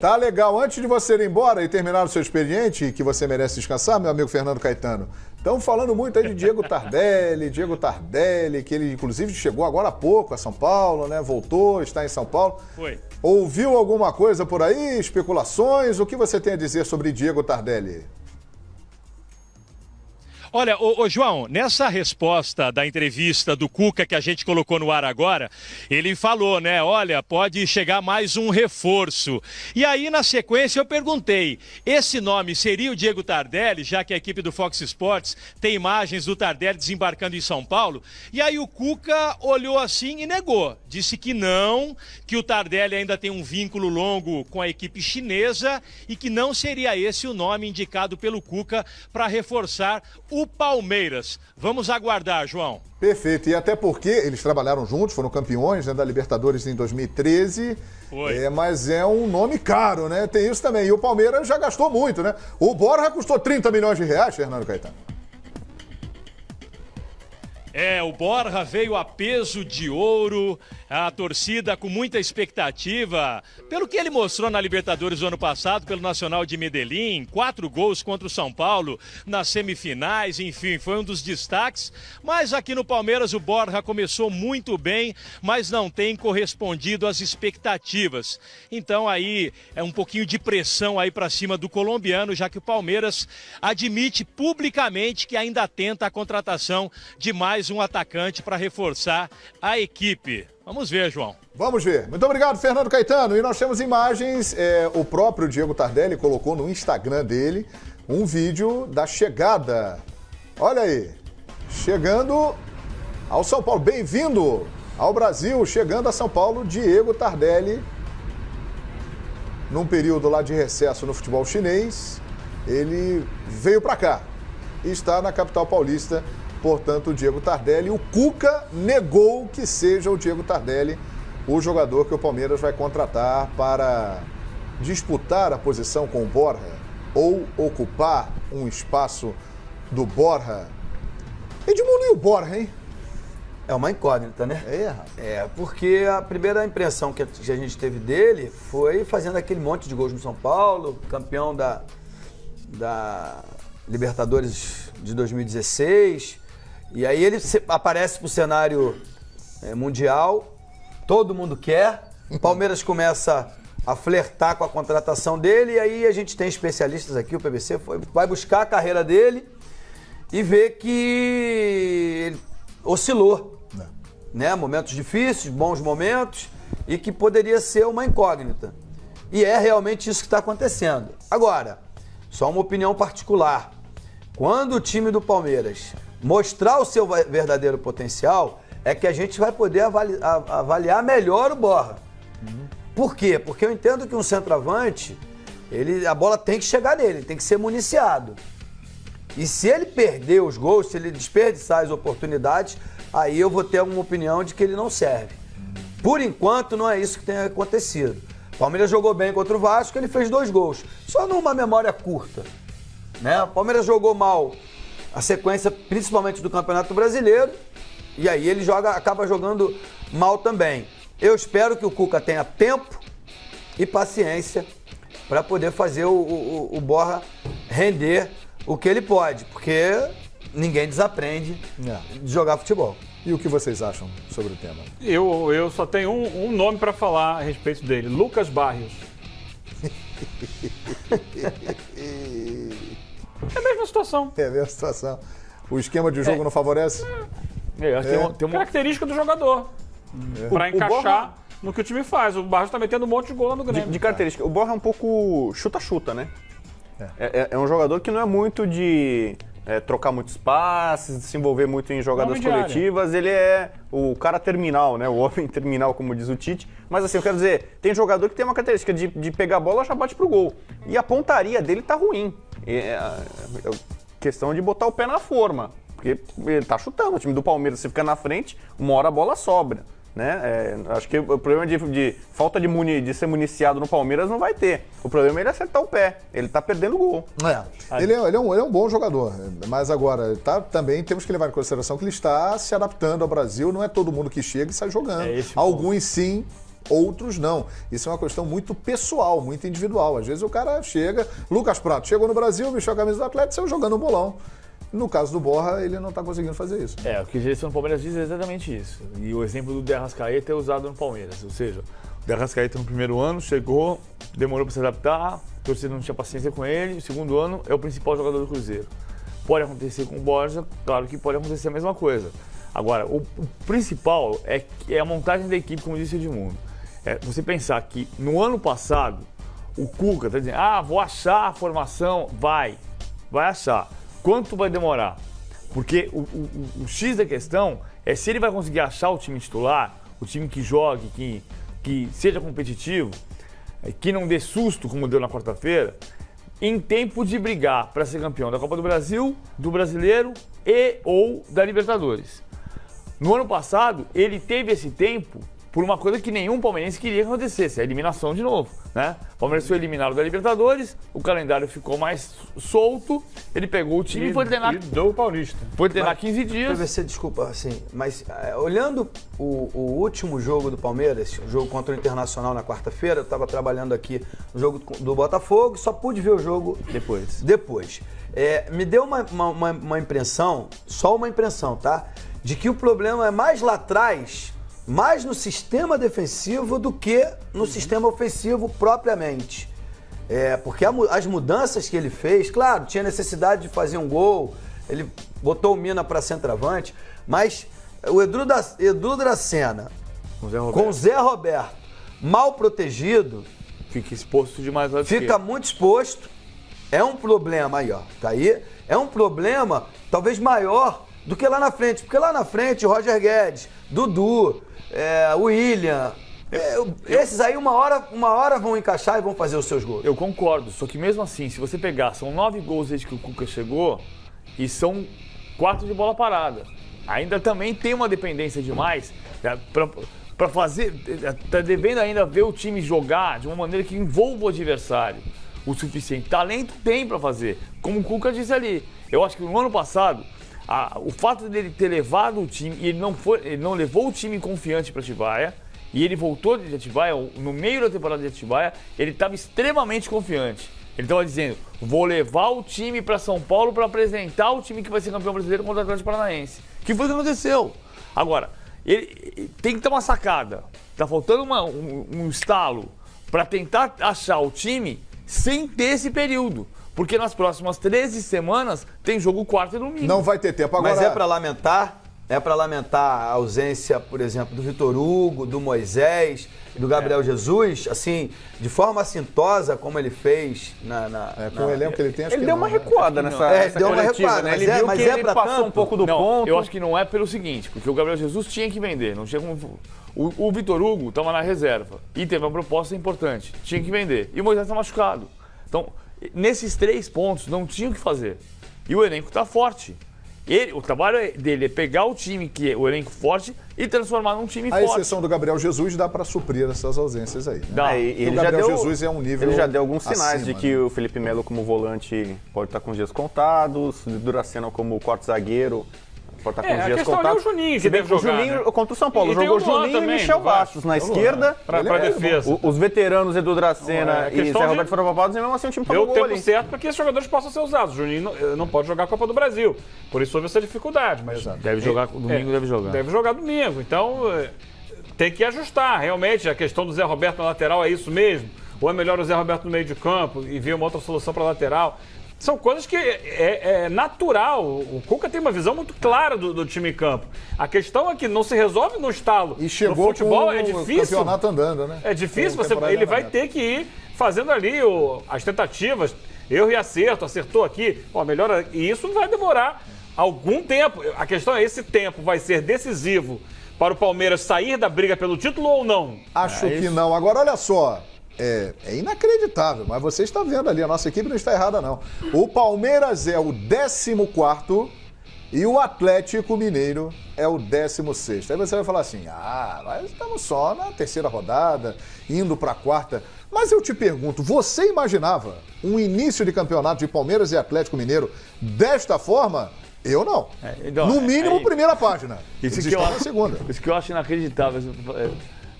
Tá legal. Antes de você ir embora e terminar o seu expediente, que você merece descansar, meu amigo Fernando Caetano, estamos falando muito aí de Diego Tardelli, que ele inclusive chegou agora há pouco a São Paulo, né? Voltou, está em São Paulo. Foi. Ouviu alguma coisa por aí? Especulações? O que você tem a dizer sobre Diego Tardelli? Olha, ô João, nessa resposta da entrevista do Cuca que a gente colocou no ar agora, ele falou, né, olha, pode chegar mais um reforço. E aí, na sequência, eu perguntei, esse nome seria o Diego Tardelli, já que a equipe do Fox Sports tem imagens do Tardelli desembarcando em São Paulo? E aí o Cuca olhou assim e negou, disse que não, que o Tardelli ainda tem um vínculo longo com a equipe chinesa e que não seria esse o nome indicado pelo Cuca para reforçar o Palmeiras. Vamos aguardar, João. Perfeito, e até porque eles trabalharam juntos, foram campeões, né, da Libertadores em 2013. Foi. Mas é um nome caro, né? Tem isso também. E o Palmeiras já gastou muito, né? O Borja custou 30 milhões de reais, Fernando Caetano. O Borja veio a peso de ouro, a torcida com muita expectativa. Pelo que ele mostrou na Libertadores do ano passado, pelo Nacional de Medellín, 4 gols contra o São Paulo nas semifinais, enfim, foi um dos destaques. Mas aqui no Palmeiras o Borja começou muito bem, mas não tem correspondido às expectativas. Então aí é um pouquinho de pressão aí para cima do colombiano, já que o Palmeiras admite publicamente que ainda tenta a contratação de mais um atacante para reforçar a equipe. Vamos ver, João. Vamos ver. Muito obrigado, Fernando Caetano. E nós temos imagens, o próprio Diego Tardelli colocou no Instagram dele um vídeo da chegada. Olha aí, chegando ao São Paulo. Bem-vindo ao Brasil, chegando a São Paulo, Diego Tardelli. Num período lá de recesso no futebol chinês, ele veio para cá e está na capital paulista. Portanto, o Diego Tardelli, o Cuca negou que seja o Diego Tardelli o jogador que o Palmeiras vai contratar para disputar a posição com o Borja ou ocupar um espaço do Borja. Edmundo e o Borja, hein? É uma incógnita, né? Porque a primeira impressão que a gente teve dele foi fazendo aquele monte de gols no São Paulo, campeão da Libertadores de 2016. E aí ele aparece pro cenário mundial, todo mundo quer, o Palmeiras começa a flertar com a contratação dele, e aí a gente tem especialistas aqui, o PBC vai buscar a carreira dele e vê que ele oscilou, né? Momentos difíceis, bons momentos, e que poderia ser uma incógnita. E é realmente isso que está acontecendo. Agora, só uma opinião particular. Quando o time do Palmeiras mostrar o seu verdadeiro potencial, é que a gente vai poder avaliar melhor o Borja. Por quê? Porque eu entendo que um centroavante, a bola tem que chegar nele, tem que ser municiado. E se ele perder os gols, se ele desperdiçar as oportunidades, aí eu vou ter alguma opinião de que ele não serve. Por enquanto, não é isso que tem acontecido. O Palmeiras jogou bem contra o Vasco, ele fez 2 gols. Só numa memória curta, né? O Palmeiras jogou mal a sequência, principalmente do Campeonato Brasileiro, e aí ele acaba jogando mal também. Eu espero que o Cuca tenha tempo e paciência para poder fazer o Borja render o que ele pode, porque ninguém desaprende de jogar futebol. E o que vocês acham sobre o tema? Eu só tenho um nome para falar a respeito dele, Lucas Barrios. É a mesma situação. É a mesma situação. O esquema de jogo não favorece? Tem uma característica do jogador para encaixar no que o time faz. O Barros tá metendo um monte de gol lá no Grêmio. De característica. O Borja é um pouco chuta-chuta, né? É um jogador que não é muito de trocar muitos passes, se envolver muito em jogadas coletivas. Ele é o cara terminal, né? O homem terminal, como diz o Tite. Mas assim, eu quero dizer, tem jogador que tem uma característica de pegar a bola e já bate pro gol. E a pontaria dele tá ruim. É questão de botar o pé na forma, porque ele tá chutando. O time do Palmeiras, se fica na frente, uma hora a bola sobra, né? Acho que o problema de falta de ser municiado no Palmeiras não vai ter. O problema é ele acertar o pé. Ele tá perdendo o gol. Ele é um bom jogador, mas agora também temos que levar em consideração que ele está se adaptando ao Brasil. Não é todo mundo que chega e sai jogando. Alguns sim outros não. Isso é uma questão muito pessoal, muito individual. Às vezes o cara chega... Lucas Prato chegou no Brasil, vestiu a camisa do Atlético e saiu jogando um bolão. No caso do Borja, ele não está conseguindo fazer isso. O que a direção do Palmeiras diz é exatamente isso. E o exemplo do De Arrascaeta é usado no Palmeiras. Ou seja, o De Arrascaeta no primeiro ano chegou, demorou para se adaptar, a torcida não tinha paciência com ele. No segundo ano é o principal jogador do Cruzeiro. Pode acontecer com o Borja, claro que pode acontecer a mesma coisa. Agora, o principal é a montagem da equipe, como disse o Edmundo. Você pensar que no ano passado, o Cuca está dizendo, vou achar a formação, vai achar. Quanto vai demorar? Porque o X da questão é se ele vai conseguir achar o time titular, o time que jogue, que seja competitivo, que não dê susto, como deu na quarta-feira, em tempo de brigar para ser campeão da Copa do Brasil, do Brasileiro e ou da Libertadores. No ano passado, ele teve esse tempo por uma coisa que nenhum palmeirense queria que acontecesse, a eliminação de novo, né? O Palmeiras foi eliminado da Libertadores, o calendário ficou mais solto, ele pegou o time e foi treinar... E do Paulista. Foi treinar 15 dias. PVC, desculpa, assim, mas olhando o último jogo do Palmeiras, o jogo contra o Internacional na quarta-feira, eu estava trabalhando aqui no jogo do Botafogo, só pude ver o jogo depois. Me deu uma impressão, só uma impressão, tá? De que o problema é mais lá atrás, mais no sistema defensivo do que no sistema ofensivo propriamente. Porque as mudanças que ele fez, claro, tinha necessidade de fazer um gol, ele botou o Mina para centroavante, mas o Edu Dracena com o Zé Roberto mal protegido, fica exposto demais lá de fica esquerda. muito exposto. É um problema aí, ó, tá aí? É um problema talvez maior do que lá na frente, porque lá na frente o Roger Guedes, Dudu, o William, esses aí uma hora vão encaixar e vão fazer os seus gols. Eu concordo, só que mesmo assim, se você pegar, são 9 gols desde que o Cuca chegou e são 4 de bola parada. Ainda também tem uma dependência demais para fazer, tá devendo ainda ver o time jogar de uma maneira que envolva o adversário o suficiente. Talento tem para fazer, como o Cuca disse ali. Eu acho que no ano passado, o fato dele ter levado o time, e ele não levou o time confiante para Atibaia, e ele voltou de Atibaia, no meio da temporada de Atibaia, ele estava extremamente confiante. Ele estava dizendo, vou levar o time para São Paulo para apresentar o time que vai ser campeão brasileiro contra o Atlético Paranaense. Que foi o que aconteceu. Agora, ele tem que ter uma sacada. Está faltando um estalo para tentar achar o time sem ter esse período. Porque nas próximas 13 semanas tem jogo quarta e domingo. Não vai ter tempo agora. Mas é para lamentar? É para lamentar a ausência, por exemplo, do Vitor Hugo, do Moisés, do Gabriel Jesus, assim, de forma assintosa, como ele fez com o elenco que ele tem, acho ele que deu uma recuada nessa deu uma coletiva, recuada, né? mas Ele viu que ele pra passou tanto? um pouco do Não, ponto. eu acho que não é pelo seguinte, porque o Gabriel Jesus tinha que vender, não tinha como... O Vitor Hugo estava na reserva e teve uma proposta importante, tinha que vender. E o Moisés está machucado. Então, nesses 3 pontos, não tinha o que fazer. E o elenco está forte. O trabalho dele é pegar o time, que é o elenco forte, e transformar num time forte. A exceção do Gabriel Jesus dá para suprir essas ausências aí. Né? Dá. E o Gabriel Jesus é um nível Ele já deu alguns sinais acima, de que né? o Felipe Melo como volante pode estar com os dias contados, o Duracena como quarto zagueiro pode estar com os dias a questão contados. é o Juninho que Se bem deve que o jogar, Juninho né? contra o São Paulo E tem jogou o Luan Juninho também, e Michel no VAR. Bastos na esquerda. Pra defesa. Os veteranos Edu Dracena e questão Zé de- Roberto foram poupados e mesmo assim o time Deu tomou o gol tempo ali. certo para que esses jogadores possam ser usados. O Juninho não pode jogar a Copa do Brasil. Por isso houve essa dificuldade. Mas Deve jogar domingo, deve jogar. Deve jogar domingo. Então, tem que ajustar. Realmente, a questão do Zé Roberto na lateral é isso mesmo? Ou é melhor o Zé Roberto no meio de campo e ver uma outra solução para a lateral? São coisas que é natural. O Cuca tem uma visão muito clara do time em campo. A questão é que não se resolve no estalo. E chegou no futebol com é o difícil. campeonato andando, né? É difícil, Com a temporada ele vai andando. ter que ir fazendo ali as tentativas, erro e acertou aqui, melhora. E isso vai demorar algum tempo. A questão é, esse tempo vai ser decisivo para o Palmeiras sair da briga pelo título ou não? Acho que não. Agora, olha só. É inacreditável, mas você está vendo ali, a nossa equipe não está errada, não. O Palmeiras é o 14º e o Atlético Mineiro é o 16º. Aí você vai falar assim, mas estamos só na 3ª rodada, indo para a 4ª. Mas eu te pergunto, você imaginava um início de campeonato de Palmeiras e Atlético Mineiro desta forma? Eu não. Então, no mínimo, primeira página. Isso Eles que eu estão acho, na segunda. Isso que eu acho inacreditável.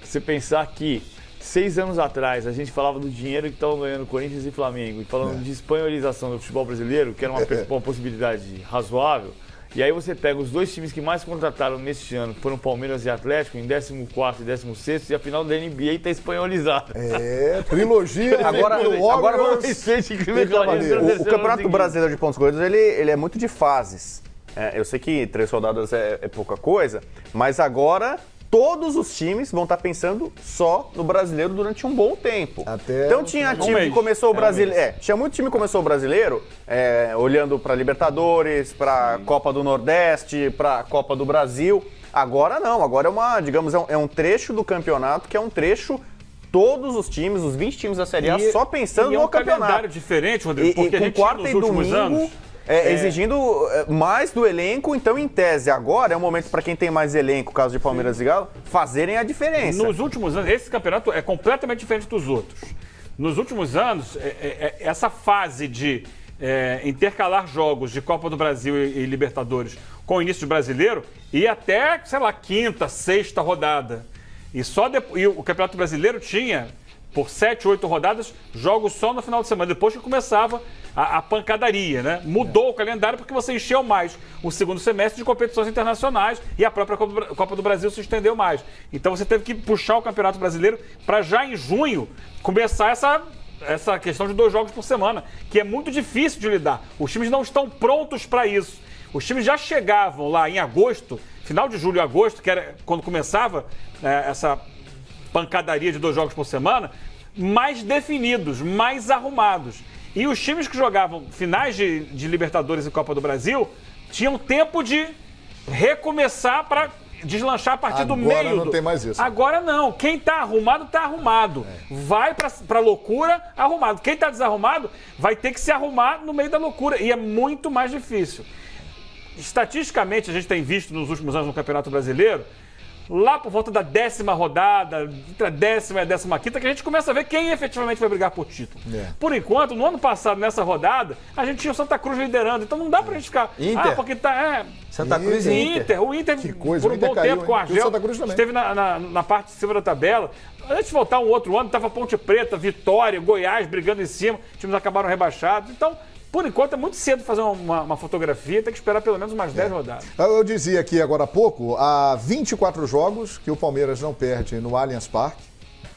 você pensar que 6 anos atrás a gente falava do dinheiro que estavam ganhando Corinthians e Flamengo e falando de espanholização do futebol brasileiro, que era uma possibilidade razoável. E aí você pega os 2 times que mais contrataram neste ano, que foram Palmeiras e Atlético, em 14º e 16º, e a final da NBA está espanholizada. Trilogia. Agora vamos... O Campeonato Brasileiro de Pontos Corridos, ele é muito de fases. Eu sei que 3 rodadas é pouca coisa, mas agora todos os times vão estar pensando só no brasileiro durante um bom tempo. Então tinha time que começou o brasileiro. Tinha muito time que começou o brasileiro olhando para Libertadores, para Copa do Nordeste, para Copa do Brasil. Agora não, agora é um trecho do campeonato que é um trecho. Todos os times, os 20 times da Série A, só pensando no campeonato. É um calendário diferente, Rodrigo, porque a gente quarta e domingo exigindo mais do elenco, então em tese agora é o momento para quem tem mais elenco, caso de Palmeiras e Galo, fazerem a diferença. Nos últimos anos, esse campeonato é completamente diferente dos outros. Nos últimos anos, essa fase de intercalar jogos de Copa do Brasil e Libertadores com o início do Brasileiro ia até, sei lá, 5ª, 6ª rodada. E o Campeonato Brasileiro tinha, por 7, 8 rodadas, jogos só no final de semana, depois que começava a pancadaria, né? Mudou o calendário porque você encheu mais o segundo semestre de competições internacionais e a própria Copa do Brasil se estendeu mais. Então você teve que puxar o Campeonato Brasileiro para já em junho começar essa questão de 2 jogos por semana, que é muito difícil de lidar. Os times não estão prontos para isso. Os times já chegavam lá em agosto, final de julho e agosto, que era quando começava essa pancadaria de 2 jogos por semana, mais definidos, mais arrumados. E os times que jogavam finais de Libertadores e Copa do Brasil tinham tempo de recomeçar para deslanchar a partir do meio. Agora não tem mais isso. Agora não. Quem está arrumado, está arrumado. Vai para loucura, arrumado. Quem está desarrumado, vai ter que se arrumar no meio da loucura. E é muito mais difícil. Estatisticamente, a gente tem visto nos últimos anos no Campeonato Brasileiro, lá por volta da 10ª rodada, entre a 10ª e a 15ª, que a gente começa a ver quem efetivamente vai brigar por título. Por enquanto, no ano passado, nessa rodada, a gente tinha o Santa Cruz liderando. Então não dá pra gente ficar... Inter. porque tá... Santa Cruz e Inter. O Inter, Que coisa, por um bom tempo, com o Argel, Santa Cruz também. esteve na parte de cima da tabela. Antes de voltar um outro ano, tava Ponte Preta, Vitória, Goiás brigando em cima, os times acabaram rebaixados. Então... Por enquanto, é muito cedo fazer uma fotografia, tem que esperar pelo menos umas 10 rodadas. Eu dizia aqui agora há pouco, há 24 jogos que o Palmeiras não perde no Allianz Parque.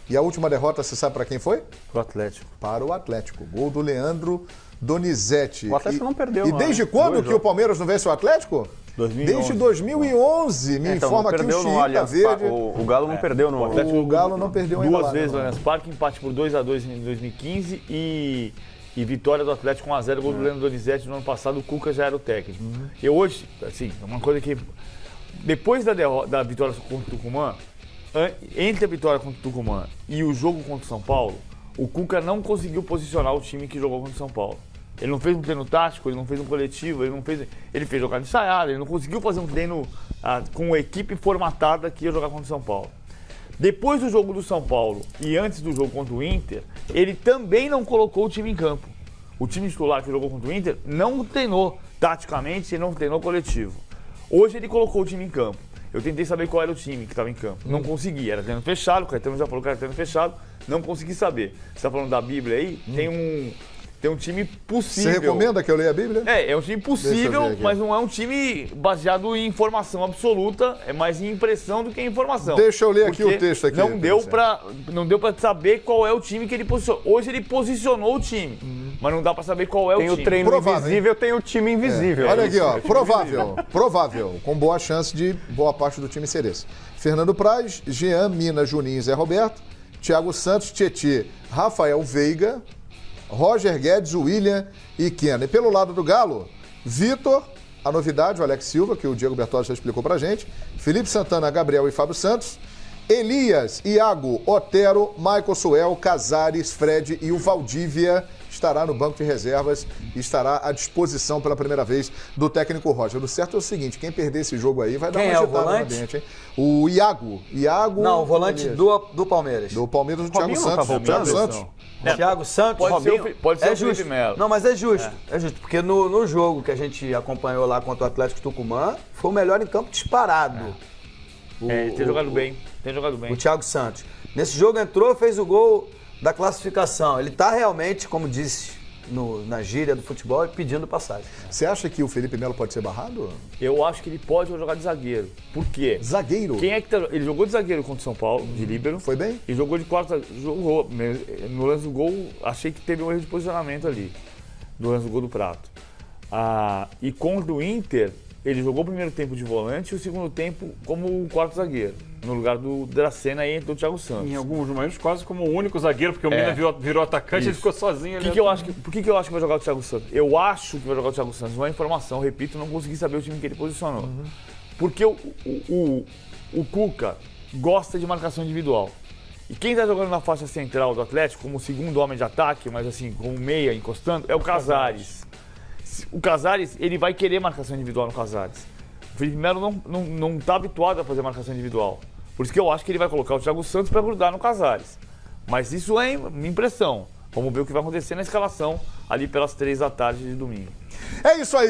E a última derrota, você sabe para quem foi? O Atlético. Para o Atlético. Gol do Leandro Donizete. O Atlético não perdeu, E desde quando que o Palmeiras não vence o Atlético? 2011. Desde 2011. Me informa aqui o Chita Verde. O Galo não perdeu no... O Galo não perdeu ainda 2 lá, vezes né? no Allianz Parque, empate por 2-2 em 2015 e vitória do Atlético 1-0, gol do Leandro Donizete no ano passado, o Cuca já era o técnico. E hoje, assim, uma coisa que... Depois da vitória contra o Tucumã, entre a vitória contra o Tucumã e o jogo contra o São Paulo, o Cuca não conseguiu posicionar o time que jogou contra o São Paulo. Ele não fez um treino tático, ele não fez um coletivo, ele fez jogada ensaiada, ele não conseguiu fazer um treino com a equipe formatada que ia jogar contra o São Paulo. Depois do jogo do São Paulo e antes do jogo contra o Inter, ele também não colocou o time em campo. O time titular que jogou contra o Inter não treinou taticamente e não treinou coletivo. Hoje ele colocou o time em campo. Eu tentei saber qual era o time que estava em campo. Não consegui, era treino fechado, o Caetano já falou que era treino fechado, não consegui saber. Você está falando da Bíblia aí? Tem um time possível. Você recomenda que eu leia a Bíblia? É um time possível, mas não é um time baseado em informação absoluta, é mais em impressão do que em informação. Deixa eu ler aqui o texto aqui. Não deu pra saber qual é o time que ele posicionou. Hoje ele posicionou o time, mas não dá pra saber qual é o time. Tem o treino invisível, tem o time invisível. Olha aqui, ó, provável, com boa chance de boa parte do time ser esse. Fernando Praz, Jean, Mina, Juninho e Zé Roberto, Thiago Santos, Tietê, Rafael Veiga, Roger Guedes, William e Kena. E pelo lado do Galo, Vitor, a novidade, o Alex Silva, que o Diego Bertozzi já explicou pra gente, Felipe Santana, Gabriel e Fábio Santos, Elias, Iago, Otero, Michael Suel, Casares, Fred e o Valdívia estará no banco de reservas e estará à disposição pela primeira vez do técnico Roger. O certo é o seguinte, quem perder esse jogo aí vai dar uma agitada no ambiente, hein? O Iago. Não, o volante do Palmeiras. Do Palmeiras, o Thiago Robinho Santos. tá voltando? Thiago Santos. Thiago Santos, Pode ser o justo. Felipe Melo. Não, mas é justo. É justo, porque no jogo que a gente acompanhou lá contra o Atlético Tucumã, foi o melhor em campo disparado. Ele tem jogado bem. Tem jogado bem. O Thiago Santos. Nesse jogo entrou, fez o gol da classificação. Ele tá realmente, como disse na gíria do futebol, pedindo passagem. Você acha que o Felipe Melo pode ser barrado? Eu acho que ele pode jogar de zagueiro. Por quê? Zagueiro? Quem é que tá... Ele jogou de zagueiro contra o São Paulo, de líbero. Foi bem? E jogou de quarta. Jogou. No lance do gol, achei que teve um erro de posicionamento ali. No lance do gol do Prato. E contra o Inter, ele jogou o primeiro tempo de volante e o segundo tempo como quarto zagueiro. No lugar do Dracena e do Thiago Santos. Em alguns momentos, quase como o único zagueiro, porque o Mina virou atacante e ele ficou sozinho. Por que eu acho que vai jogar o Thiago Santos? Eu acho que vai jogar o Thiago Santos. Uma informação, repito, não consegui saber o time que ele posicionou. Porque o Cuca gosta de marcação individual. E quem está jogando na faixa central do Atlético, como segundo homem de ataque, mas assim, como meia, encostando, é o Casares. O Casares, ele vai querer marcação individual no Casares. O Felipe Melo não está habituado a fazer marcação individual. Por isso que eu acho que ele vai colocar o Thiago Santos para grudar no Casares. Mas isso é minha impressão. Vamos ver o que vai acontecer na escalação ali pelas 3 da tarde de domingo. É isso aí.